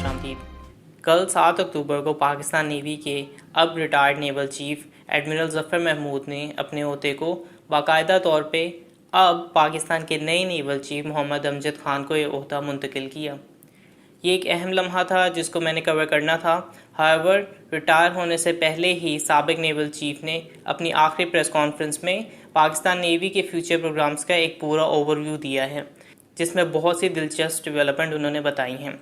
खुशामदीद। कल 7 अक्टूबर को पाकिस्तान नेवी के अब retired naval chief admiral Zafar Mahmood ने अपने ओहदे को बाकायदा तौर पे अब पाकिस्तान के नए नेवल चीफ मोहम्मद अमजद ख़ान को ये ओहदा मुंतकिल किया। ये एक अहम लम्हा था जिसको मैंने कवर करना था। हाउएवर, रिटायर होने से पहले ही साबिक नेवल चीफ ने अपनी आखिरी प्रेस कॉन्फ्रेंस में पाकिस्तान नेवी के फ्यूचर प्रोग्राम्स का एक पूरा ओवरव्यू दिया है, जिसमें बहुत सी दिलचस्प डेवलपमेंट उन्होंने बताई हैं।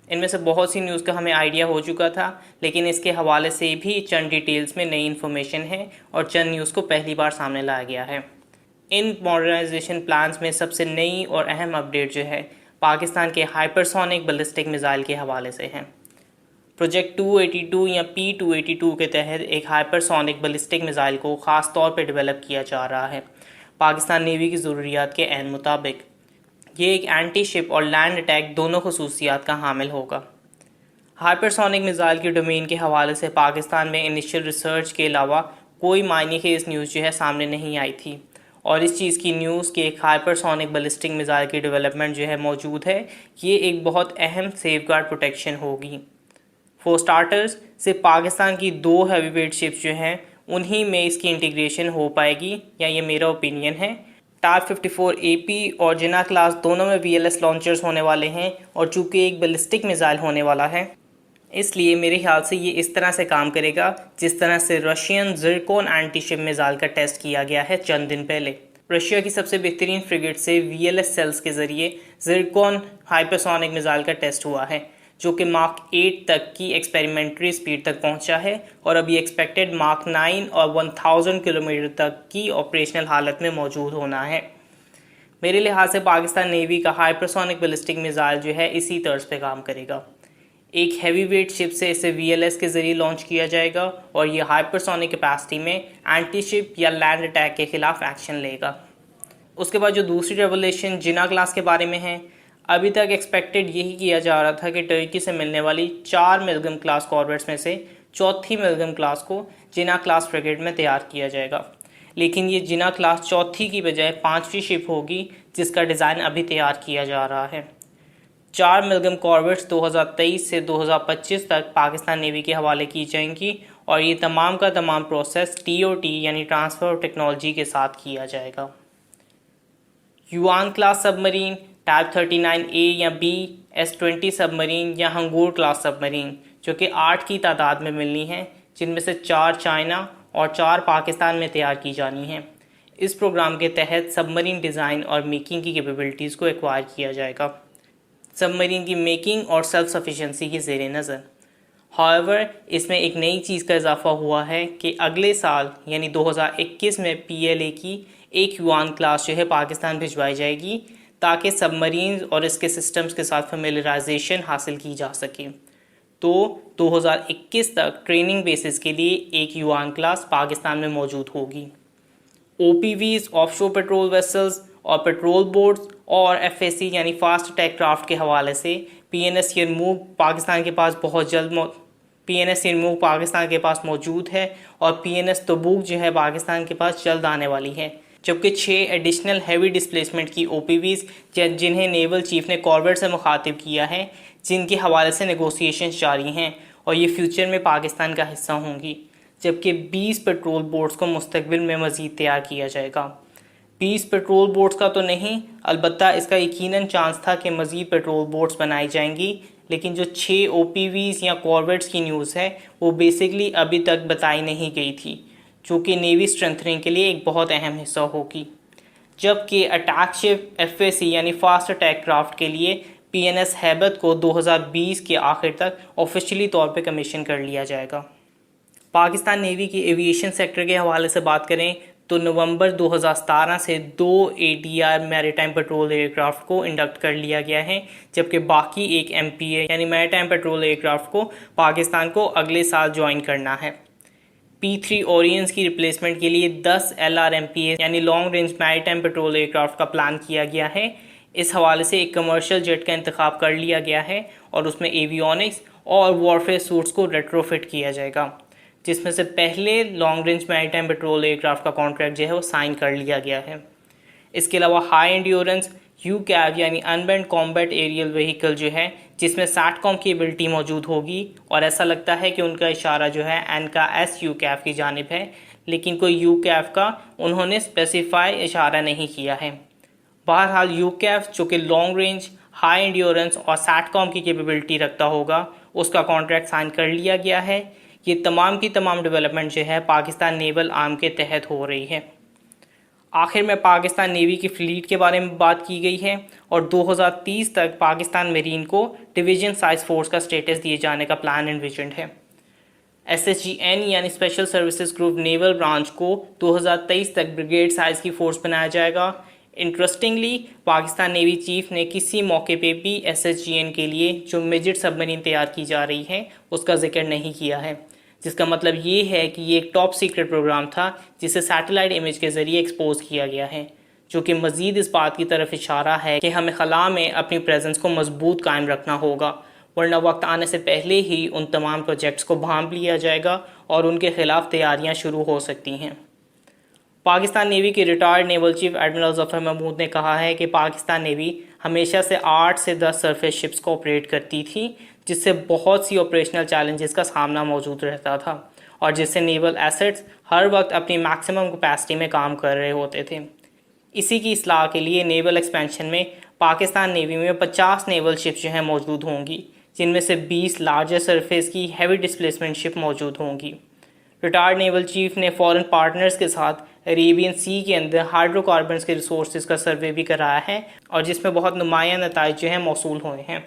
इनमें से बहुत सी न्यूज़ का हमें आइडिया हो चुका था, लेकिन इसके हवाले से भी चंद डिटेल्स में नई इन्फॉर्मेशन है और चंद न्यूज़ को पहली बार सामने लाया गया है। इन मॉडर्नाइजेशन प्लान्स में सबसे नई और अहम अपडेट जो है पाकिस्तान के हाइपरसोनिक बैलिस्टिक मिसाइल के हवाले से है। प्रोजेक्ट 282 या P282 के तहत एक हाइपरसोनिक बैलिस्टिक मिसाइल को ख़ास तौर पर डेवलप किया जा रहा है पाकिस्तान नेवी की ज़रूरियात के ऐन मुताबिक। ये एक एंटी शिप और लैंड अटैक दोनों खसूसियात का हामिल होगा। हाइपरसोनिक मिसाइल की डोमेन के हवाले से पाकिस्तान में इनिशियल रिसर्च के अलावा कोई मायने की इस न्यूज़ जो है सामने नहीं आई थी, और इस चीज़ की न्यूज़ कि एक हाइपरसोनिक बैलिस्टिक मिसाइल की डेवलपमेंट जो है मौजूद है, ये एक बहुत अहम सेफगार्ड प्रोटेक्शन होगी। फॉर स्टार्टर्स, सिर्फ पाकिस्तान की 2 हैवीवेट शिप्स जो हैं उन्हीं में इसकी इंटीग्रेशन हो पाएगी, या ये मेरा ओपिनियन है। टाइप 54 AP और जिना क्लास दोनों में VLS लॉन्चर्स होने वाले हैं, और चूँकि एक बैलिस्टिक मिसाइल होने वाला है, इसलिए मेरे ख्याल से ये इस तरह से काम करेगा जिस तरह से Russian Zircon anti ship missile का टेस्ट किया गया है चंद दिन पहले। रशिया की सबसे बेहतरीन फ्रिगेट से VLS सेल्स के ज़रिए ज़िरकोन हाइपरसोनिक मिसाइल का टेस्ट हुआ है, जो कि मार्क 8 तक की एक्सपेरिमेंटरी स्पीड तक पहुंचा है, और अभी एक्सपेक्टेड मार्क 9 और 1000 किलोमीटर तक की ऑपरेशनल हालत में मौजूद होना है। मेरे लिहाज से पाकिस्तान नेवी का हाइपरसोनिक बैलिस्टिक मिसाइल जो है इसी तर्ज पे काम करेगा। एक हैवी वेट शिप से इसे VLS के ज़रिए लॉन्च किया जाएगा, और ये हाइपरसोनिक कैपेसिटी में एंटी शिप या लैंड अटैक के ख़िलाफ़ एक्शन लेगा। उसके बाद जो दूसरी रेवोल्यूशन जिना क्लास के बारे में है, अभी तक एक्सपेक्टेड यही किया जा रहा था कि टर्की से मिलने वाली 4 मिलगम क्लास कॉर्वेट्स में से चौथी मिलगम क्लास को जिना क्लास फ्रिगेट में तैयार किया जाएगा, लेकिन ये जिना क्लास चौथी की बजाय 5वीं शिप होगी, जिसका डिज़ाइन अभी तैयार किया जा रहा है। 4 मिलगम कॉर्वेट्स 2023 से 2025 तक पाकिस्तान नेवी के हवाले की जाएंगी, और ये तमाम का तमाम प्रोसेस TOT यानी ट्रांसफ़र ऑफ टेक्नोलॉजी के साथ किया जाएगा। Yuan class submarine, type 39A या B, S-20 सबमरीन या हंगूर क्लास सबमरीन, जो कि 8 की तादाद में मिलनी है, जिनमें से 4 चाइना और 4 पाकिस्तान में तैयार की जानी हैं। इस प्रोग्राम के तहत सबमरीन डिज़ाइन और मेकिंग की कैपेबिलिटीज़ को एक्वायर किया जाएगा, सबमरीन की मेकिंग और सेल्फ सफिशेंसी की ज़ेर नज़र। हाउएवर, इसमें एक नई चीज़ का इजाफा हुआ है कि अगले साल यानी 2021 में PLA की एक युआन क्लास जो है पाकिस्तान भिजवाई जाएगी, ताकि सबमरीन और इसके सिस्टम्स के साथ फेमिलराइजेशन हासिल की जा सके। तो 2021 तक ट्रेनिंग बेसिस के लिए एक युआन क्लास पाकिस्तान में मौजूद होगी। OPVs, ऑफशोर पेट्रोल वेसल्स और पेट्रोल बोट्स और FAC यानी फास्ट अटैक क्राफ्ट के हवाले से PNS यरमूक पाकिस्तान के पास पाकिस्तान के पास मौजूद है, और PNS तबूक जो है पाकिस्तान के पास जल्द आने वाली है। जबकि 6 एडिशनल हैवी डिस्प्लेसमेंट की OPVs जिन्हें नेवल चीफ ने कॉर्वेट से मुखातिब किया है, जिनके हवाले से नेगोशिएशंस जारी हैं, और ये फ्यूचर में पाकिस्तान का हिस्सा होंगी। जबकि 20 पेट्रोल बोट्स को मुस्तकबिल में मज़ीद तैयार किया जाएगा। 20 पेट्रोल बोट्स का तो नहीं, अलबत्ता इसका यकीनन चांस था कि मज़ीद पेट्रोल बोट्स बनाई जाएंगी, लेकिन जो 6 OPVs या कॉर्वेट्स की न्यूज़ है वो बेसिकली अभी तक बताई नहीं गई थी, जो कि नेवी स्ट्रेंथनिंग के लिए एक बहुत अहम हिस्सा होगी। जबकि अटैक शिप FAC यानी फास्ट अटैक क्राफ्ट के लिए PNS हैबत को 2020 के आखिर तक ऑफिशियली तौर पे कमीशन कर लिया जाएगा। पाकिस्तान नेवी की एविएशन सेक्टर के हवाले से बात करें तो नवंबर 2017 से 2 ATR मैरीटाइम पेट्रोल एयरक्राफ्ट को इंडक्ट कर लिया गया है, जबकि बाकी एक MPA यानी मैरीटाइम पेट्रोल एयरक्राफ्ट को पाकिस्तान को अगले साल ज्वाइन करना है। P3 ओरियंस की रिप्लेसमेंट के लिए 10 LRMPA यानी long range maritime petrol aircraft का प्लान किया गया है। इस हवाले से एक कमर्शियल जेट का इंतखाब कर लिया गया है, और उसमें एवियोनिक्स और वॉरफेयर सूट्स को रेट्रोफिट किया जाएगा, जिसमें से पहले long range maritime petrol aircraft का कॉन्ट्रैक्ट जो है वो साइन कर लिया गया है। इसके अलावा हाई एंड्योरेंस UCAV यानी अनमेन्ड कॉम्बैट एरियल व्हीकल जो है, जिसमें सैटकॉम की एबिलिटी मौजूद होगी, और ऐसा लगता है कि उनका इशारा जो है NKS UCAV की जानिब है, लेकिन कोई UCAV का उन्होंने स्पेसिफाई इशारा नहीं किया है। बहरहाल UCAV जो कि लॉन्ग रेंज, हाई एंड्योरेंस और सैटकॉम की कैपेबिलिटी रखता होगा, उसका कॉन्ट्रैक्ट साइन कर लिया गया है। ये तमाम की तमाम डेवलपमेंट जो है पाकिस्तान नेवल आर्म के तहत हो रही है। आखिर में पाकिस्तान नेवी की फ्लीट के बारे में बात की गई है और 2030 तक पाकिस्तान मरीन को डिवीजन साइज फोर्स का स्टेटस दिए जाने का प्लान एनविजन्ड है। SSGN यानी special services group naval branch को 2023 तक ब्रिगेड साइज की फोर्स बनाया जाएगा। इंटरेस्टिंगली, पाकिस्तान नेवी चीफ ने किसी मौके पे भी SSGN के लिए जो मिडजेट सबमरीन तैयार की जा रही है उसका जिक्र नहीं किया है, जिसका मतलब ये है कि ये एक टॉप सीक्रेट प्रोग्राम था जिसे सैटेलाइट इमेज के ज़रिए एक्सपोज किया गया है, जो कि मज़ीद इस बात की तरफ इशारा है कि हमें खला में अपनी प्रेजेंस को मजबूत कायम रखना होगा, वरना वक्त आने से पहले ही उन तमाम प्रोजेक्ट्स को भांप लिया जाएगा और उनके खिलाफ तैयारियां शुरू हो सकती हैं। पाकिस्तान नेवी के retired naval chief admiral Zafar Mahmood ने कहा है कि पाकिस्तान नेवी हमेशा से 8 से 10 सरफेस शिप्स को ऑपरेट करती थी, जिससे बहुत सी ऑपरेशनल चैलेंजेस का सामना मौजूद रहता था और जिससे नेवल एसेट्स हर वक्त अपनी मैक्सिमम कैपेसिटी में काम कर रहे होते थे। इसी की इस्लाह के लिए नेवल एक्सपेंशन में पाकिस्तान नेवी में 50 नेवल शिप्स जो हैं मौजूद होंगी, जिनमें से 20 लार्जर सरफेस की हैवी डिस्प्लेसमेंट शिप मौजूद होंगी। रिटायर्ड नेवल चीफ ने फॉरेन पार्टनर्स के साथ अरेबियन सी के अंदर हाइड्रोकार्बन्स के रिसोर्सेज का सर्वे भी कराया है और जिसमें बहुत नुमाया नताइज जो हैं मौसूल हुए हैं।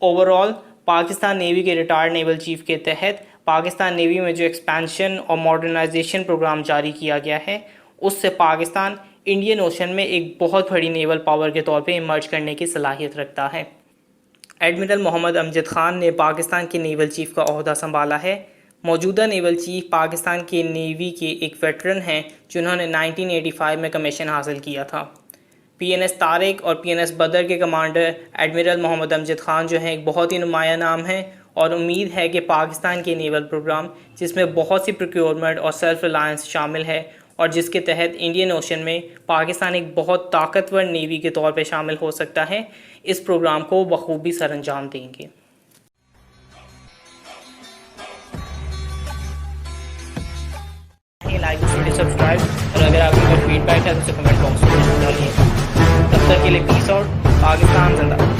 ओवरऑल पाकिस्तान नेवी के रिटायर्ड नेवल चीफ के तहत पाकिस्तान नेवी में जो एक्सपेंशन और मॉडर्नाइजेशन प्रोग्राम जारी किया गया है, उससे पाकिस्तान इंडियन ओशन में एक बहुत बड़ी नेवल पावर के तौर पे इमर्ज करने की सलाहियत रखता है। एडमिरल मोहम्मद अमजद खान ने पाकिस्तान के नेवल चीफ का ओहदा संभाला है। मौजूदा नेवल चीफ पाकिस्तान के नेवी के एक वेटरन हैं जिन्होंने 1985 में कमीशन हासिल किया था। PNS तारिक और PNS बदर के कमांडर एडमिरल मोहम्मद अमजद खान जो हैं एक बहुत ही नुमाया नाम है और उम्मीद है कि पाकिस्तान के नेवल प्रोग्राम, जिसमें बहुत सी प्रोक्योरमेंट और सेल्फ रिलायंस शामिल है और जिसके तहत इंडियन ओशन में पाकिस्तान एक बहुत ताकतवर नेवी के तौर पे शामिल हो सकता है, इस प्रोग्राम को बखूबी सरअंजाम देंगे। लाइक, सब्सक्राइब और अगर आपकी कोई फीडबैक है तो उसे कमेंट बॉक्स में डालिए। तब तक के लिए पीस आउट। पाकिस्तान जिंदाबाद।